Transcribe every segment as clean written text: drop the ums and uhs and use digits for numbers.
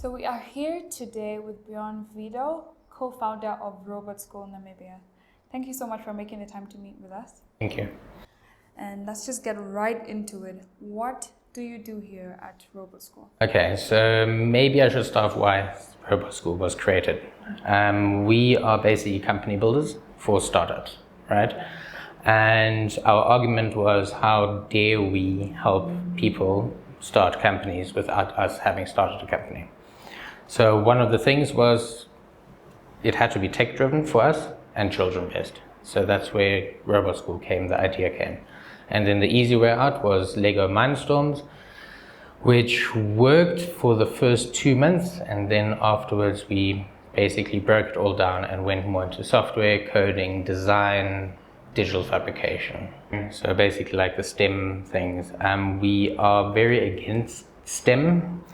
So we are here today with Bjorn Wiedow, co-founder of Robotschool Namibia. Thank you so much for making the time to meet with us. Thank you. And let's just get right into it. What do you do here at Robotschool? Okay, so maybe I should start why Robotschool was created. We are basically company builders for startups, right? And our argument was, how dare we help people start companies without us having started a company? So one of the things was it had to be tech-driven for us and children-based. So that's where Robotschool came, the idea came. And then the easy way out was Lego Mindstorms, which worked for the first 2 months, and then afterwards we basically broke it all down and went more into software, coding, design, digital fabrication. So basically like the STEM things. We are very against STEM.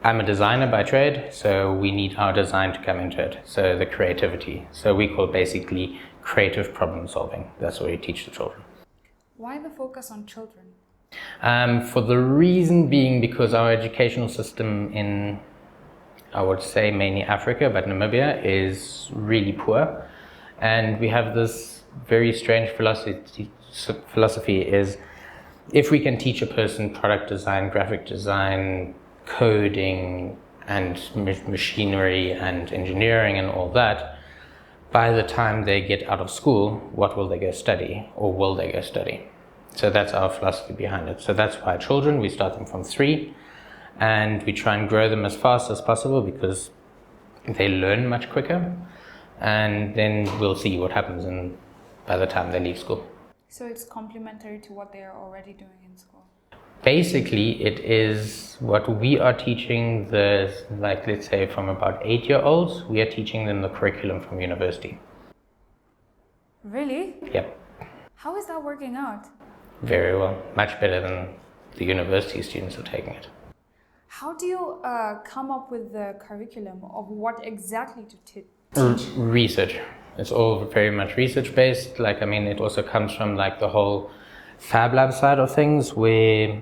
I'm a designer by trade, so we need our design to come into it. So the creativity. So we call it basically creative problem solving. That's what we teach the children. Why the focus on children? For the reason being because our educational system in, I would say mainly Africa, but Namibia is really poor. And we have this very strange philosophy is, if we can teach a person product design, graphic design, coding and machinery and engineering and all that, by the time they get out of school, what will they go study, or will they go study? So that's our philosophy behind it. So that's why children, we start them from 3, and we try and grow them as fast as possible because they learn much quicker, and then we'll see what happens by the time they leave school. So it's complementary to what they are already doing in school? Basically, it is what we are teaching let's say from about 8-year-olds, we are teaching them the curriculum from university. Really? Yep. How is that working out? Very well. Much better than the university students are taking it. How do you come up with the curriculum of what exactly to teach? Research. It's all very much research based. It also comes from the whole Fab Lab side of things, where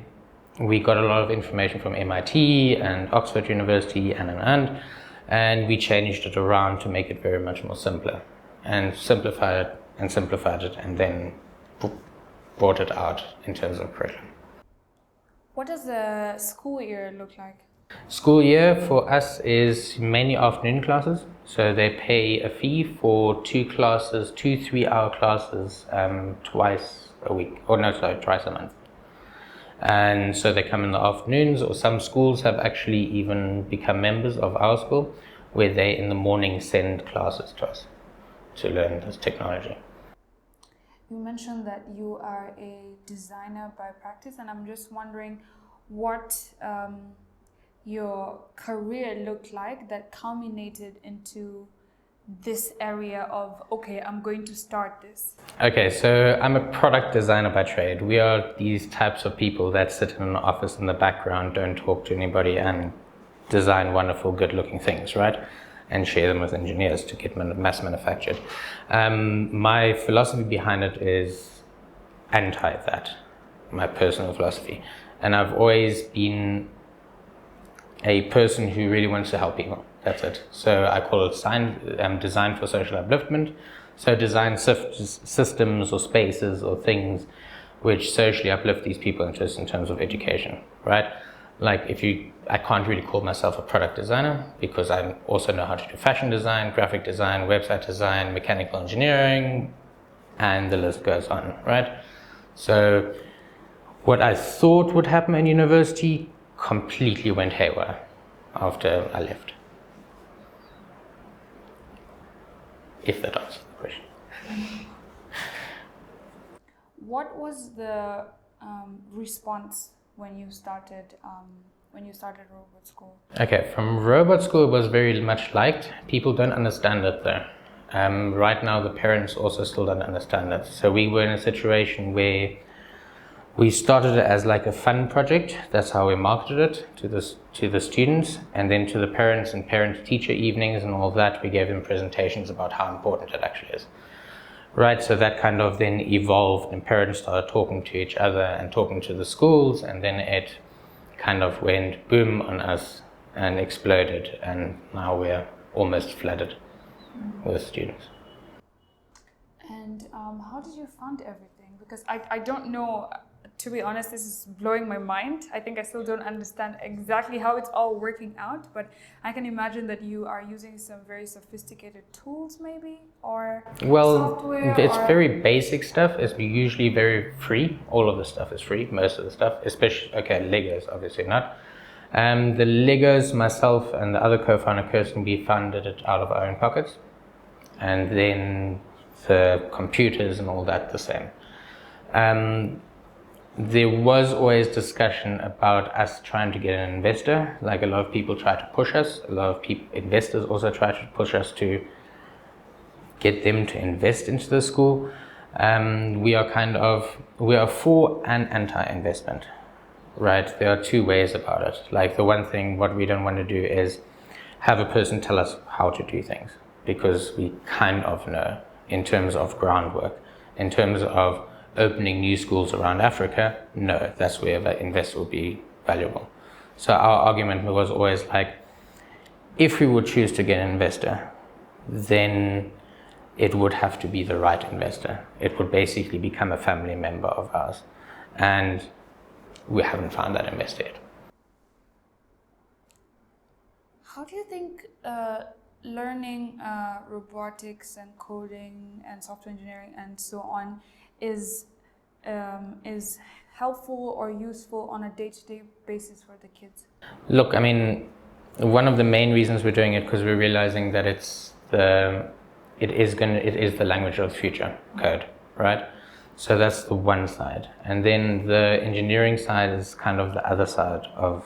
we got a lot of information from MIT and Oxford University and we changed it around to make it very much more simpler, and simplified it, and then brought it out in terms of curriculum. What does the school year look like? School year for us is mainly afternoon classes. So they pay a fee for 2 classes, 2 3-hour classes, twice a month. And so they come in the afternoons, or some schools have actually even become members of our school, where they in the morning send classes to us to learn this technology. You mentioned that you are a designer by practice, and I'm just wondering what your career looked like that culminated into this area of, okay, I'm going to start this. Okay, so I'm a product designer by trade. We are these types of people that sit in an office in the background, don't talk to anybody, and design wonderful, good-looking things, right? And share them with engineers to get mass manufactured. My philosophy behind it is anti that, my personal philosophy. And I've always been a person who really wants to help people. That's it. So I call it design for social upliftment. So design systems or spaces or things which socially uplift these people just in terms of education, right? I can't really call myself a product designer because I also know how to do fashion design, graphic design, website design, mechanical engineering, and the list goes on, right? So what I thought would happen in university completely went haywire after I left. If that answers the question. What was the response when you started Robotschool? Okay, from Robotschool it was very much liked. People don't understand it though. Right now the parents also still don't understand it. So we were in a situation where we started it as a fun project. That's how we marketed it to the students, and then to the parents and parent-teacher evenings and all that, we gave them presentations about how important it actually is. Right, so that kind of then evolved, and parents started talking to each other and talking to the schools, and then it kind of went boom on us and exploded, and now we're almost flooded with students. And how did you fund everything? Because I don't know, to be honest, this is blowing my mind. I think I still don't understand exactly how it's all working out, but I can imagine that you are using some very sophisticated tools maybe, or software. It's very basic stuff. It's usually very free. All of the stuff is free, most of the stuff, especially, Legos, obviously not. The Legos, myself and the other co-founder, Kirsten, we funded it out of our own pockets. And then the computers and all that the same. There was always discussion about us trying to get an investor. Like, a lot of people try to push us. A lot of investors also try to push us to get them to invest into the school. We are for and anti-investment, right? There are two ways about it. Like, the one thing, what we don't want to do is have a person tell us how to do things, because we kind of know in terms of groundwork, in terms of opening new schools around Africa, no, that's where the investor will be valuable. So our argument was always like, if we would choose to get an investor, then it would have to be the right investor. It would basically become a family member of ours. And we haven't found that investor yet. How do you think learning robotics and coding and software engineering and so on is helpful or useful on a day-to-day basis for the kids? Look, I mean, one of the main reasons we're doing it, because we're realizing that it is the language of the future, code, right? So that's the one side, and then the engineering side is kind of the other side of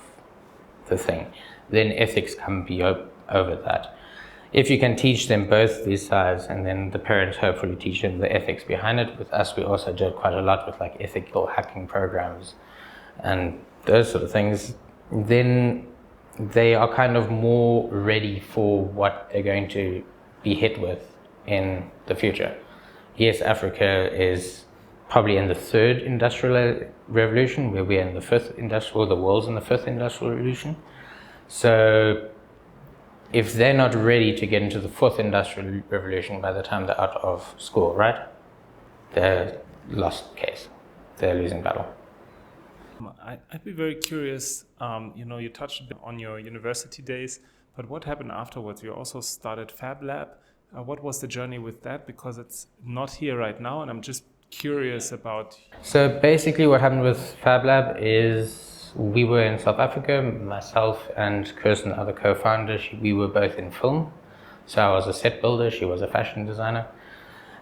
the thing. Then ethics can be over that. If you can teach them both these sides, and then the parents hopefully teach them the ethics behind it. With us, we also did quite a lot with like ethical hacking programs and those sort of things. Then they are kind of more ready for what they're going to be hit with in the future. Yes, Africa is probably in the third industrial revolution, where we're in the fifth industrial, the world's in the fifth industrial revolution. So if they're not ready to get into the fourth industrial revolution by the time they're out of school, right? They're lost case. They're losing battle. I'd be very curious, you touched a bit on your university days, but what happened afterwards? You also started Fab Lab. What was the journey with that? Because it's not here right now, and I'm just curious about... So basically what happened with Fab Lab is we were in South Africa, myself and Kirsten, the other co-founder, we were both in film. So I was a set builder, she was a fashion designer.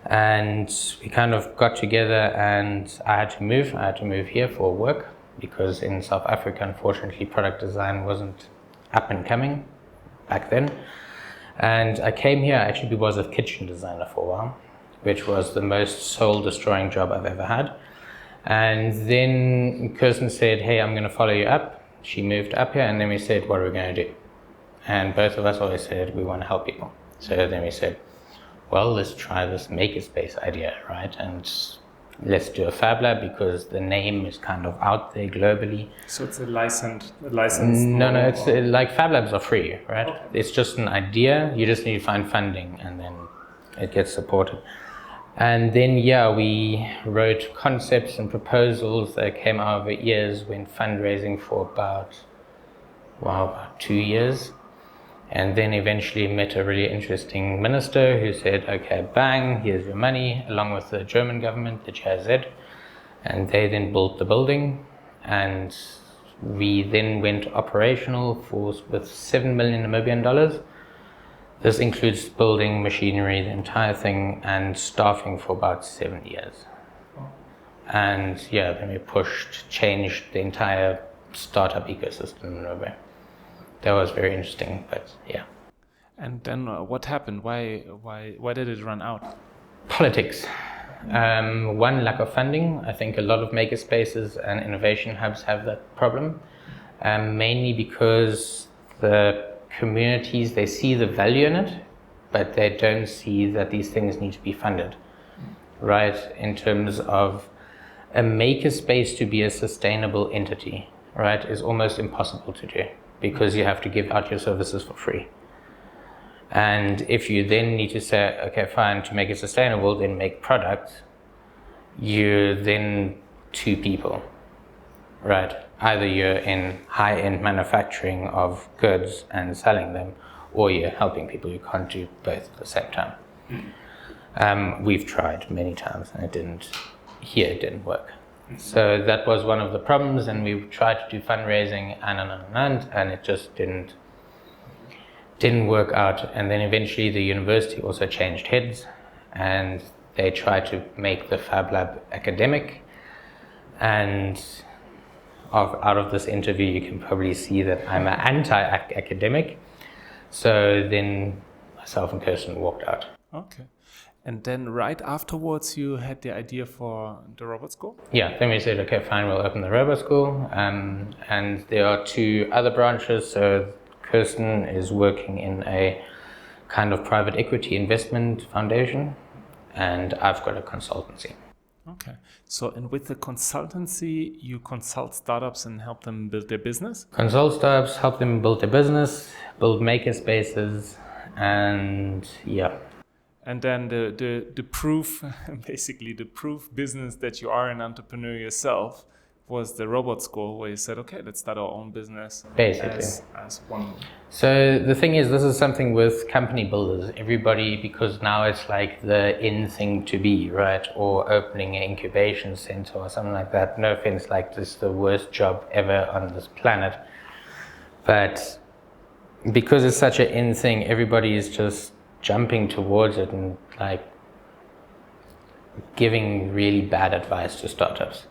And we kind of got together, and I had to move here for work, because in South Africa, unfortunately, product design wasn't up and coming back then. And I came here, I actually was a kitchen designer for a while, which was the most soul-destroying job I've ever had. And then Kirsten said, hey, I'm going to follow you up. She moved up here, and then we said, what are we going to do? And both of us always said, we want to help people. So then we said, well, let's try this makerspace idea, right? And let's do a Fab Lab, because the name is kind of out there globally. So it's a licensed No, it's like Fab Labs are free, right? Okay. It's just an idea. You just need to find funding, and then it gets supported. And then, we wrote concepts and proposals that came out over years, went fundraising for about 2 years. And then eventually met a really interesting minister who said, okay, bang, here's your money, along with the German government, the GIZ. And they then built the building. And we then went operational with 7 million Namibian dollars. This includes building, machinery, the entire thing, and staffing for about 7 years. And then we changed the entire startup ecosystem in Namibia. That was very interesting, but yeah. And then what happened? Why did it run out? Politics. One, lack of funding. I think a lot of makerspaces and innovation hubs have that problem, mainly because the communities, they see the value in it, but they don't see that these things need to be funded, right? In terms of a makerspace to be a sustainable entity, right, is almost impossible to do because you have to give out your services for free. And if you then need to say, okay, fine, to make it sustainable, then make products, you're then two people, right? Either you're in high-end manufacturing of goods and selling them, or you're helping people. You can't do both at the same time. We've tried many times and it didn't work. So that was one of the problems, and we tried to do fundraising and it just didn't work out. And then eventually the university also changed heads and they tried to make the Fab Lab academic. And out of this interview, you can probably see that I'm an anti-academic. So then myself and Kirsten walked out. Okay. And then right afterwards, you had the idea for the robot school? Yeah, then we said, okay, fine, we'll open the robot school. And there are two other branches. So Kirsten is working in a kind of private equity investment foundation, and I've got a consultancy. Okay. So, and with the consultancy, you consult startups and help them build their business? Consult startups, help them build their business, build maker spaces, and yeah. And then the proof, basically the proof business that you are an entrepreneur yourself was the robot school, where you said, okay, let's start our own business. Basically. As one. So the thing is, this is something with company builders. Everybody, because now it's like the in thing to be, right? Or opening an incubation center or something like that. No offense, like this is the worst job ever on this planet. But because it's such an in thing, everybody is just jumping towards it and like giving really bad advice to startups.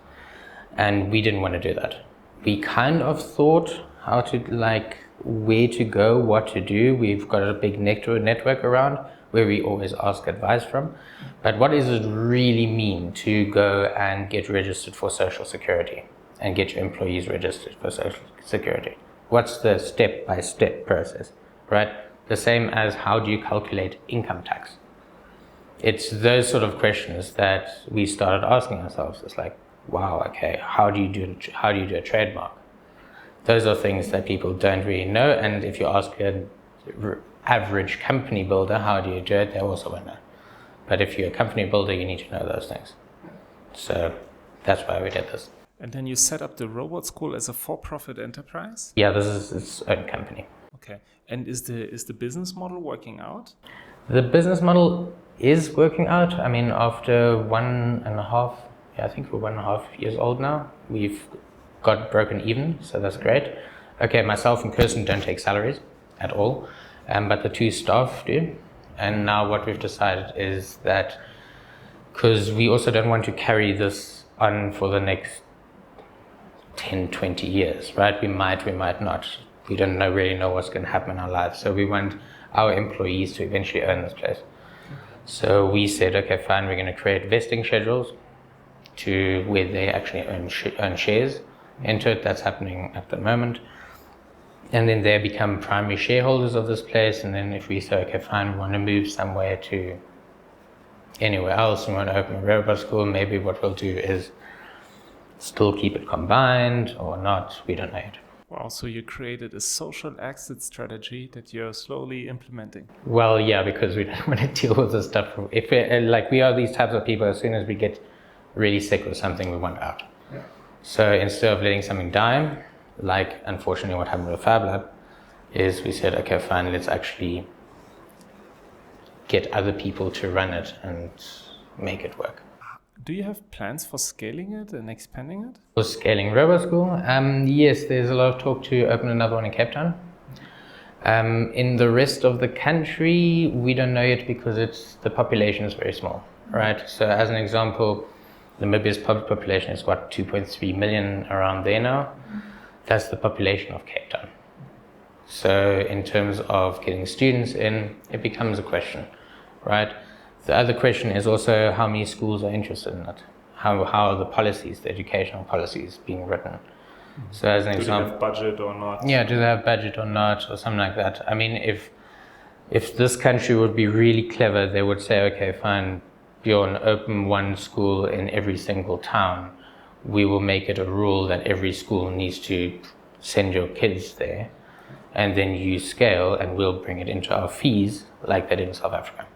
And we didn't want to do that. We kind of thought how to like where to go, what to do. We've got a big network around where we always ask advice from. But what does it really mean to go and get registered for Social Security and get your employees registered for Social Security? What's the step-by-step process, right? The same as how do you calculate income tax? It's those sort of questions that we started asking ourselves. It's like, wow, okay, how do you do a trademark? Those are things that people don't really know, and if you ask an average company builder how do you do it, they also won't know. But if you're a company builder, you need to know those things. So that's why we did this. And then you set up the robot school as a for-profit enterprise? Yeah, this is its own company. Okay, and is the business model working out? The business model is working out. I mean, after 1.5, I think we're 1.5 years old now, we've got broken even, so that's great. Okay, myself and Kirsten don't take salaries at all, but the two staff do. And now what we've decided is that, because we also don't want to carry this on for the next 10, 20 years, right? We might not. We don't really know what's going to happen in our lives. So we want our employees to eventually own this place. So we said, okay, fine, we're going to create vesting schedules to where they actually own shares into it. That's happening at the moment. And then they become primary shareholders of this place. And then if we say, okay, fine, we want to move somewhere to anywhere else, we want to open a robot school, maybe what we'll do is still keep it combined or not, we don't know yet. Wow, so you created a social exit strategy that you're slowly implementing. Well, yeah, because we don't want to deal with this stuff. If we are these types of people, as soon as we get really sick with something, we want out. Yeah. So instead of letting something die, like unfortunately what happened with Fab Lab, is we said, okay, fine, let's actually get other people to run it and make it work. Do you have plans for scaling it and expanding it? For scaling Robotschool, yes, there's a lot of talk to open another one in Cape Town. In the rest of the country, we don't know yet because the population is very small, right? So as an example, Namibia's population is 2.3 million around there now. That's the population of Cape Town. So in terms of getting students in, it becomes a question, right? The other question is also how many schools are interested in it. How are the policies, the educational policies being written? Mm-hmm. So as an example, do they have budget or not? Yeah, do they have budget or not, or something like that. I mean, if this country would be really clever, they would say, okay, fine, Bjorn, open one school in every single town we will make it a rule that every school needs to send your kids there, and then you scale and we'll bring it into our fees like that in South Africa.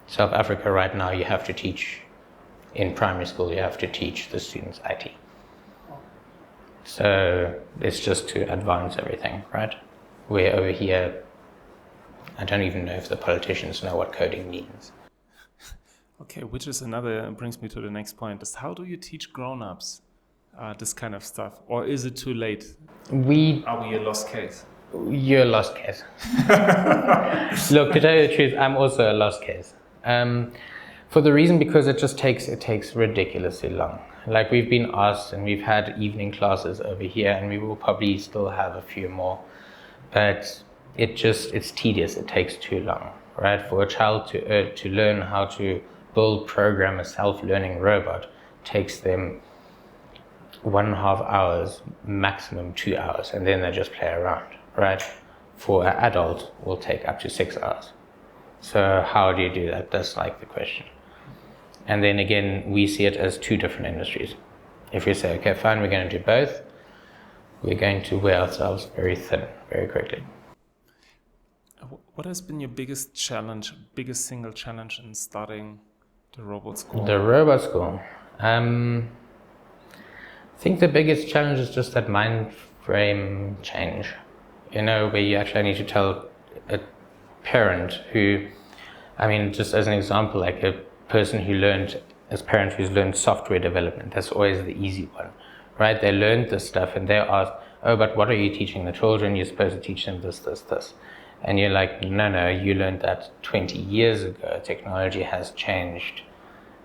South Africa right now, you have to teach, in primary school, you have to teach the students IT. So it's just to advance everything, right? Where over here, I don't even know if the politicians know what coding means. Okay, which is brings me to the next point, is how do you teach grown-ups this kind of stuff? Or is it too late? Are we a lost case? You're a lost case. Look, to tell you the truth, I'm also a lost case. For the reason because it takes ridiculously long. Like we've been asked and we've had evening classes over here and we will probably still have a few more, but it's tedious, it takes too long, right? For a child to learn how to program a self-learning robot takes them 1.5 hours, maximum 2 hours, and then they just play around, right? For an adult, will take up to 6 hours. So how do you do that? That's like the question. And then again, we see it as two different industries. If we say, okay, fine, we're going to do both, we're going to wear ourselves very thin very quickly. What has been your biggest single challenge in starting the robot school? The robot school. I think the biggest challenge is just that mind frame change. You know, where you actually need to tell a parent who, just as an example, like a person who's learned software development, that's always the easy one, right? They learned this stuff and they're asked, oh, but what are you teaching the children? You're supposed to teach them this, this, this. And you're like, no, you learned that 20 years ago. Technology has changed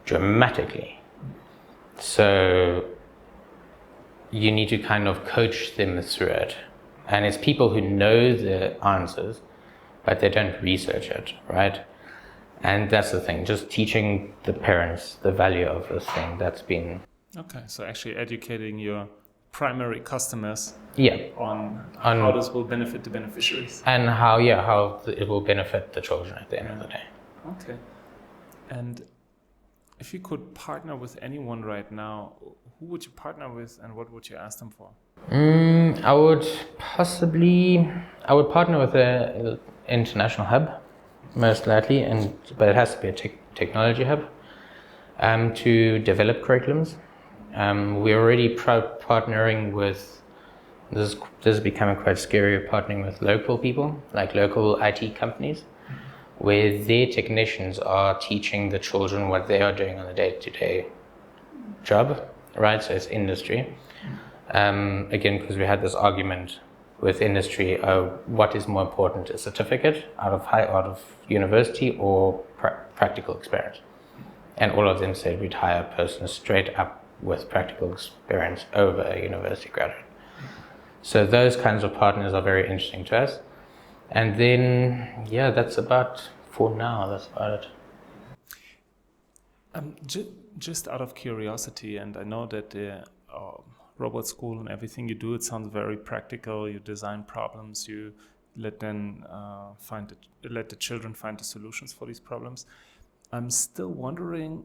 dramatically. So you need to kind of coach them through it. And it's people who know the answers, but they don't research it, right? And that's the thing, just teaching the parents the value of this thing, that's been... Okay, so actually educating your primary customers on how this will benefit the beneficiaries. And how it will benefit the children at the end of the day. Okay. And if you could partner with anyone right now, who would you partner with and what would you ask them for? I would partner with an international hub, most likely, but it has to be a technology hub, to develop curriculums. We're already partnering with, this is becoming quite scary, partnering with local people, like local IT companies, where their technicians are teaching the children what they are doing on a day-to-day job, right? So it's industry. Again, because we had this argument with industry, what is more important, a certificate out of university or practical experience? And all of them said we'd hire a person straight up with practical experience over a university graduate. So those kinds of partners are very interesting to us. And then, that's about it. Just out of curiosity, and I know that the robot school and everything you do, it sounds very practical. You design problems, you let the children find the solutions for these problems. I'm still wondering,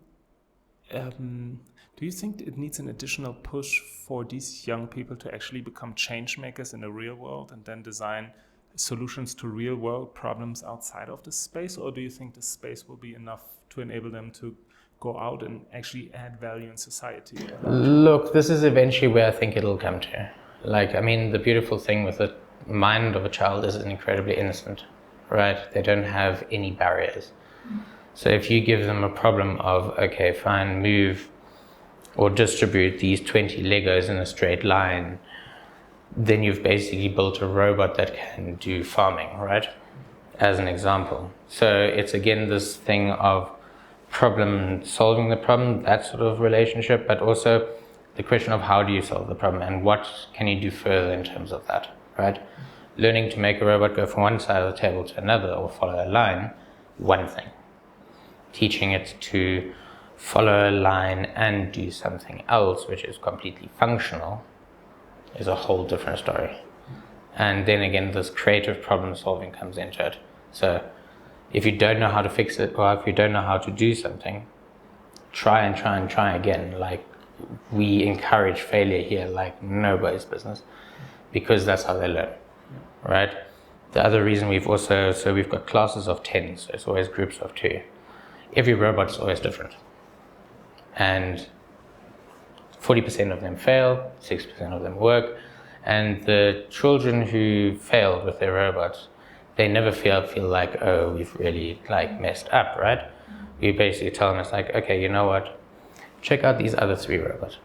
do you think it needs an additional push for these young people to actually become change makers in the real world and then design solutions to real world problems outside of this space? Or do you think this space will be enough to enable them to go out and actually add value in society? Look, this is eventually where I think it'll come to. The beautiful thing with the mind of a child is it's incredibly innocent, right? They don't have any barriers. So if you give them a problem of, okay, fine, move or distribute these 20 Legos in a straight line, then you've basically built a robot that can do farming, right? As an example. So it's again this thing of solving the problem, that sort of relationship, but also the question of how do you solve the problem and what can you do further in terms of that, right? Learning to make a robot go from one side of the table to another or follow a line, one thing. Teaching it to follow a line and do something else, which is completely functional, is a whole different story. And then again, this creative problem solving comes into it. So if you don't know how to fix it, or if you don't know how to do something, try again. Like we encourage failure here like nobody's business, because that's how they learn, right? The other reason we've got classes of 10, so it's always groups of 2. Every robot is always different. And 40% of them fail, 6% of them work. And the children who failed with their robots, they never feel like, oh, we've really like messed up, right? We basically tell them, it's like, okay, you know what? Check out these other 3 robots.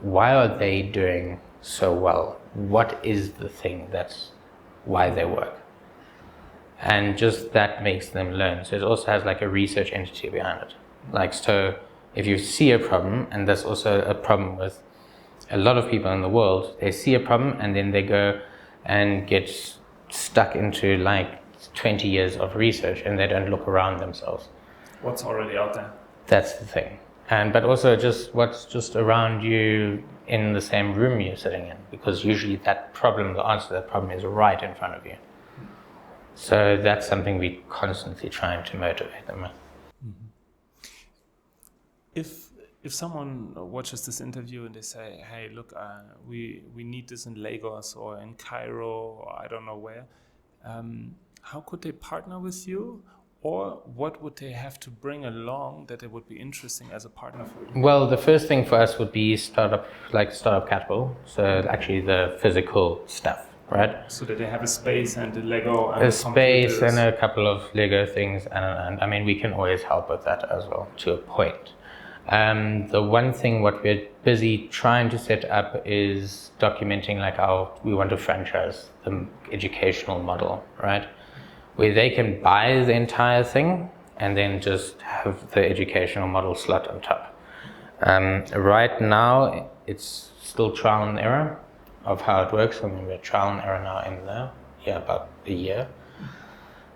Why are they doing so well? What is the thing that's why they work? And just that makes them learn. So it also has like a research entity behind it. Like, so if you see a problem, and that's also a problem with a lot of people in the world, they see a problem and then they go and get stuck into like 20 years of research and they don't look around themselves. What's already out there? That's the thing. But also just what's just around you in the same room you're sitting in, because usually that problem, the answer to that problem is right in front of you. So that's something we constantly trying to motivate them with. If someone watches this interview and they say, hey, look, we need this in Lagos or in Cairo or I don't know where, how could they partner with you? Or what would they have to bring along that it would be interesting as a partner for you? Well, the first thing for us would be startup capital. So actually the physical stuff, right? So that they have a space and a Lego and a space and a couple of Lego things. And I mean, we can always help with that as well, to a point. The one thing what we're busy trying to set up is documenting like how we want to franchise the educational model, right? Where they can buy the entire thing and then just have the educational model slot on top. Right now, it's still trial and error of how it works. I mean, we're trial and error now in there, about a year.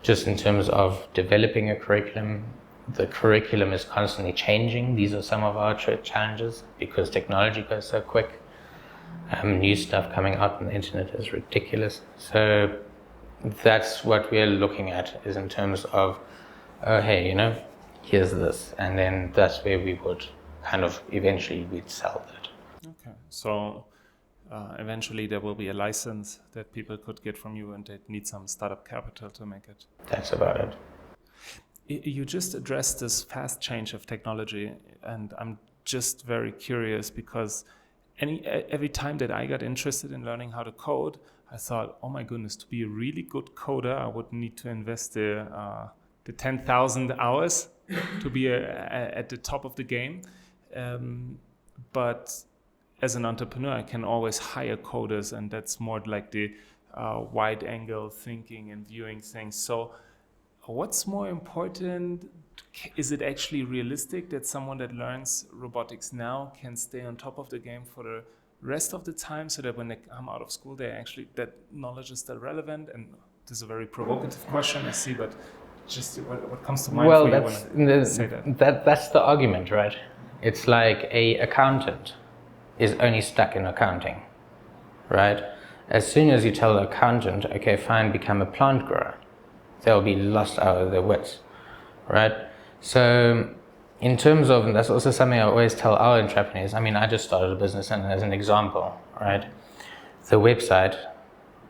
Just in terms of developing a curriculum, the curriculum is constantly changing. These are some of our challenges because technology goes so quick. New stuff coming out on the internet is ridiculous. So that's what we're looking at, is in terms of, oh, hey, here's this. And then that's where we would kind of eventually we'd sell that. Okay. So eventually there will be a license that people could get from you and they need some startup capital to make it. That's about it. You just addressed this fast change of technology, and I'm just very curious because every time that I got interested in learning how to code, I thought, oh my goodness, to be a really good coder, I would need to invest the 10,000 hours to be at the top of the game. But as an entrepreneur, I can always hire coders, and that's more like the wide angle thinking and viewing things. So what's more important? Is it actually realistic that someone that learns robotics now can stay on top of the game for the rest of the time, so that when they come out of school, that knowledge is still relevant? And this is a very provocative question, I see, but just what comes to mind for you when I say that? That's the argument, right? It's like a accountant is only stuck in accounting, right? As soon as you tell the accountant, okay, fine, become a plant grower, they'll be lost out of their wits, right? So in terms of, and that's also something I always tell our entrepreneurs, I mean, I just started a business, and as an example, right? The website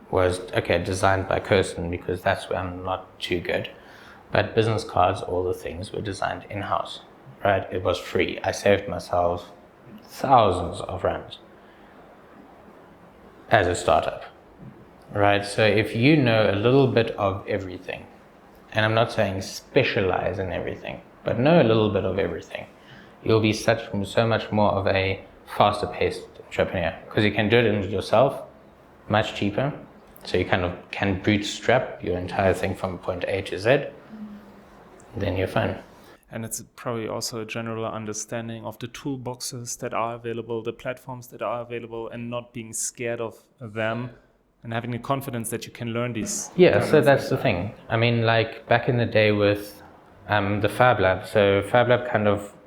was, designed by Kirsten because that's where I'm not too good. But business cards, all the things were designed in-house, right? It was free. I saved myself thousands of rands as a startup. Right, so if you know a little bit of everything, and I'm not saying specialize in everything, but know a little bit of everything, you'll be so much more of a faster paced entrepreneur, because you can do it yourself much cheaper. So you kind of can bootstrap your entire thing from point A to Z, then you're fine. And it's probably also a general understanding of the toolboxes that are available, the platforms that are available, and not being scared of them. And having the confidence that you can learn these. Yeah, so that's the thing. I mean, like back in the day with the Fab Lab. So Fab Lab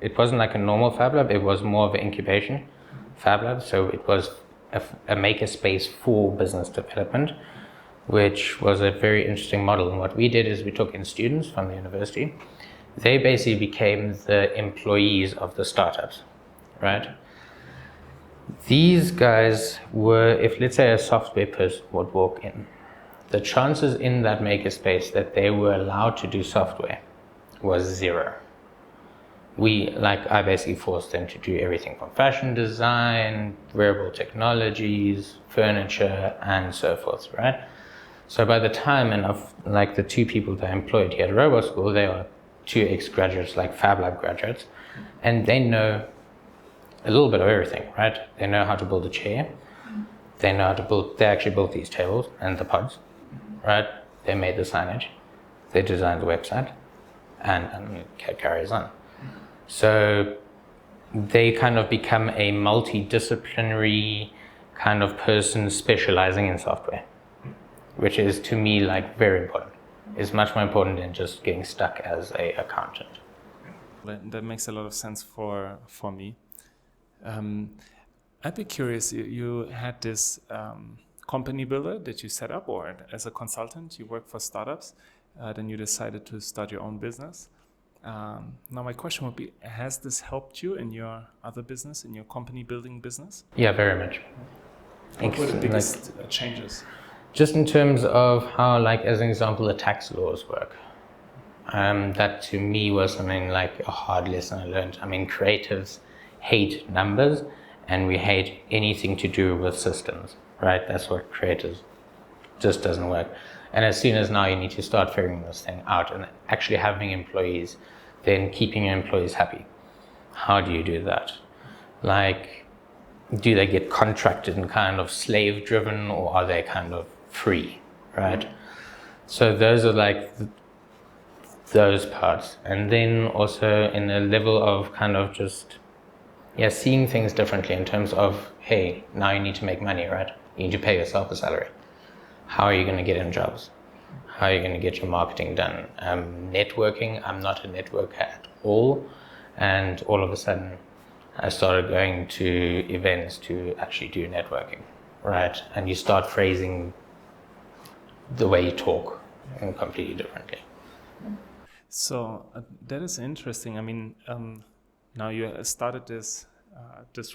it wasn't like a normal Fab Lab, it was more of an incubation Fab Lab. So it was a maker space for business development, which was a very interesting model. And what we did is we took in students from the university. They basically became the employees of the startups, right? These guys were, if let's say a software person would walk in, the chances in that makerspace that they were allowed to do software was zero. I basically forced them to do everything from fashion design, wearable technologies, furniture, and so forth, right? So by the time the two people that I employed here at Robotschool, they are two ex-graduates, like Fab Lab graduates, and they know a little bit of everything, right? They know how to build a chair. They know how to they actually built these tables and the pods, right? They made the signage. They designed the website, and it carries on. So they kind of become a multidisciplinary kind of person specializing in software, which is to me like very important. It's much more important than just getting stuck as an accountant. That makes a lot of sense for me. I'd be curious, you had this company builder that you set up, or as a consultant, you work for startups, then you decided to start your own business. Now my question would be, has this helped you in your other business, in your company building business? Yeah, very much. What were the biggest changes? Just in terms of how, like, as an example, the tax laws work. That to me was something like a hard lesson I learned. I mean, creatives hate numbers and we hate anything to do with systems, right? That's what creators just doesn't work. And as soon as now you need to start figuring this thing out and actually having employees, then keeping your employees happy. How do you do that? Like, do they get contracted and kind of slave driven, or are they kind of free, right? So those are like those parts. And then also in a level of kind of just, seeing things differently in terms of, hey, now you need to make money, right? You need to pay yourself a salary. How are you going to get in jobs? How are you going to get your marketing done? Networking, I'm not a networker at all. And all of a sudden, I started going to events to actually do networking, right? And you start phrasing the way you talk completely differently. So that is interesting. I mean, now you started this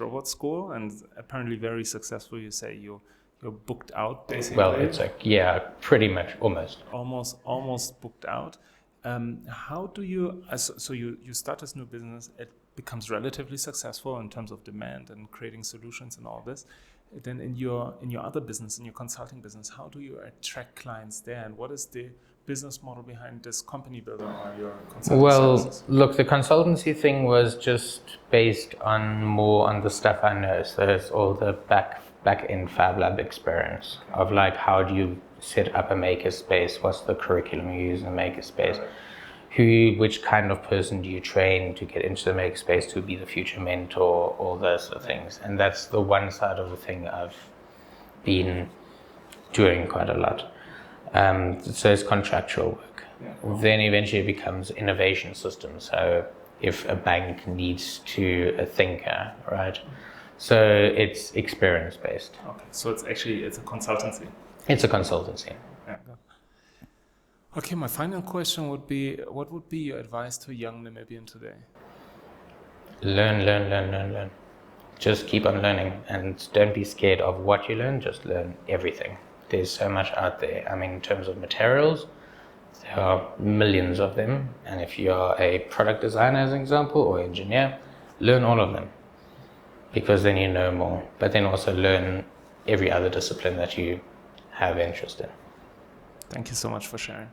robot school, and apparently very successful. You say you're booked out, basically. Well, it's like, pretty much, almost booked out. How do you? So you start this new business. It becomes relatively successful in terms of demand and creating solutions and all this. Then in your other business, in your consulting business, how do you attract clients there? And what is the business model behind this company builder or your consulting services? Look, the consultancy thing was just based more on the stuff I know. So it's all the back-end Fab Lab experience of like, how do you set up a makerspace? What's the curriculum you use in a makerspace? Which kind of person do you train to get into the makerspace to be the future mentor, all those sort of things. And that's the one side of the thing I've been doing quite a lot. So it's contractual work. Then eventually it becomes innovation systems. So if a bank needs a thinker, right? So it's experience based. Okay, so it's a consultancy. It's a consultancy. Yeah. Okay, my final question would be, what would be your advice to a young Namibian today? Learn. Just keep on learning and don't be scared of what you learn, just learn everything. There's so much out there. I mean, in terms of materials, there are millions of them. And if you're a product designer, as an example, or engineer, learn all of them, because then you know more. But then also learn every other discipline that you have interest in. Thank you so much for sharing.